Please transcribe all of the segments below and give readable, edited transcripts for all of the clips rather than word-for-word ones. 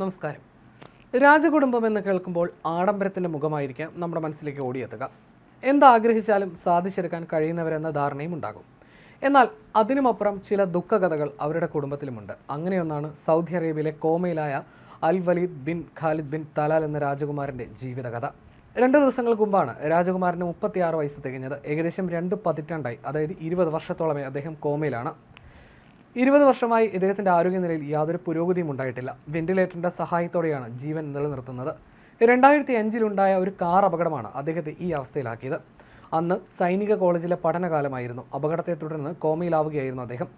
നമസ്കാരം. രാജകുടുംബം എന്ന് കേൾക്കുമ്പോൾ ആഡംബരത്തിൻ്റെ മുഖമായിരിക്കാം നമ്മുടെ മനസ്സിലേക്ക് ഓടിയെത്തുക. എന്താഗ്രഹിച്ചാലും സാധിച്ചെടുക്കാൻ കഴിയുന്നവരെന്ന ധാരണയും ഉണ്ടാകും. എന്നാൽ അതിനുമപ്പുറം ചില ദുഃഖകഥകൾ അവരുടെ കുടുംബത്തിലുമുണ്ട്. അങ്ങനെയൊന്നാണ് സൗദി അറേബ്യയിലെ കോമയിലായ Al Waleed bin Khalid bin Talal എന്ന രാജകുമാരൻ്റെ ജീവിതകഥ. 2 ദിവസങ്ങൾക്ക് മുമ്പാണ് രാജകുമാരന് 36 വയസ്സ് തികഞ്ഞത്. ഏകദേശം 2 പതിറ്റാണ്ടായി, അതായത് 20 വർഷത്തോളമേ അദ്ദേഹം കോമയിലാണ്. 20 വർഷമായി ഇദ്ദേഹത്തിൻ്റെ ആരോഗ്യനിലയിൽ യാതൊരു പുരോഗതിയും ഉണ്ടായിട്ടില്ല. വെന്റിലേറ്ററിൻ്റെ സഹായത്തോടെയാണ് ജീവൻ നിലനിർത്തുന്നത്. 2005-ലുണ്ടായ ഒരു കാർ അപകടമാണ് അദ്ദേഹത്തെ ഈ അവസ്ഥയിലാക്കിയത്. അന്ന് സൈനിക കോളേജിലെ പഠനകാലമായിരുന്നു. അപകടത്തെ തുടർന്ന് കോമയിലാവുകയായിരുന്നു അദ്ദേഹം.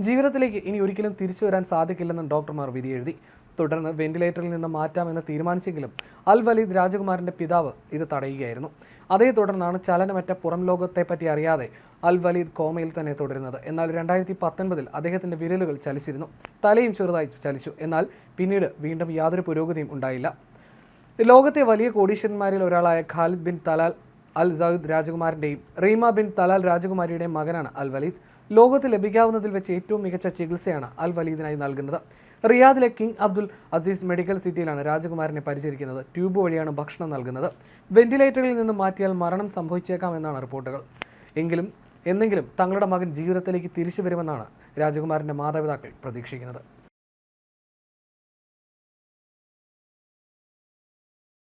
ജീവിതത്തിലേക്ക് ഇനി ഒരിക്കലും തിരിച്ചു വരാൻ സാധിക്കില്ലെന്ന് ഡോക്ടർമാർ വിധിയെഴുതി. തുടർന്ന് വെന്റിലേറ്ററിൽ നിന്ന് മാറ്റാമെന്ന് തീരുമാനിച്ചെങ്കിലും അൽ വലീദ് രാജകുമാരൻ്റെ പിതാവ് ഇത് തടയുകയായിരുന്നു. അതേ തുടർന്നാണ് ചലനമറ്റ പുറം ലോകത്തെപ്പറ്റി അറിയാതെ അൽ വലീദ് കോമയിൽ തന്നെ തുടരുന്നത്. എന്നാൽ 2019-ൽ അദ്ദേഹത്തിൻ്റെ വിരലുകൾ ചലിച്ചിരുന്നു, തലയും ചെറുതായി ചലിച്ചു. എന്നാൽ പിന്നീട് വീണ്ടും യാതൊരു പുരോഗതിയും ഉണ്ടായില്ല. ലോകത്തെ വലിയ കോടീശ്വരന്മാരിൽ ഒരാളായ Khalid bin Talal Al Saud രാജകുമാരൻ്റെയും റീമ ബിൻ തലാൽ രാജകുമാരിയുടെയും മകനാണ് അൽ വലീദ്. ലോകത്ത് ലഭിക്കാവുന്നതിൽ വെച്ച് ഏറ്റവും മികച്ച ചികിത്സയാണ് അൽ വലീദിനായി നൽകുന്നത്. റിയാദിലെ കിങ് അബ്ദുൽ അസീസ് മെഡിക്കൽ സിറ്റിയിലാണ് രാജകുമാരനെ പരിചരിക്കുന്നത്. ട്യൂബ് വഴിയാണ് ഭക്ഷണം നൽകുന്നത്. വെന്റിലേറ്ററിൽ നിന്ന് മാറ്റിയാൽ മരണം സംഭവിച്ചേക്കാമെന്നാണ് റിപ്പോർട്ടുകൾ. എന്നെങ്കിലും തങ്ങളുടെ മകൻ ജീവിതത്തിലേക്ക് തിരിച്ചു വരുമെന്നാണ് രാജകുമാരൻ്റെ മാതാപിതാക്കൾ പ്രതീക്ഷിക്കുന്നത്.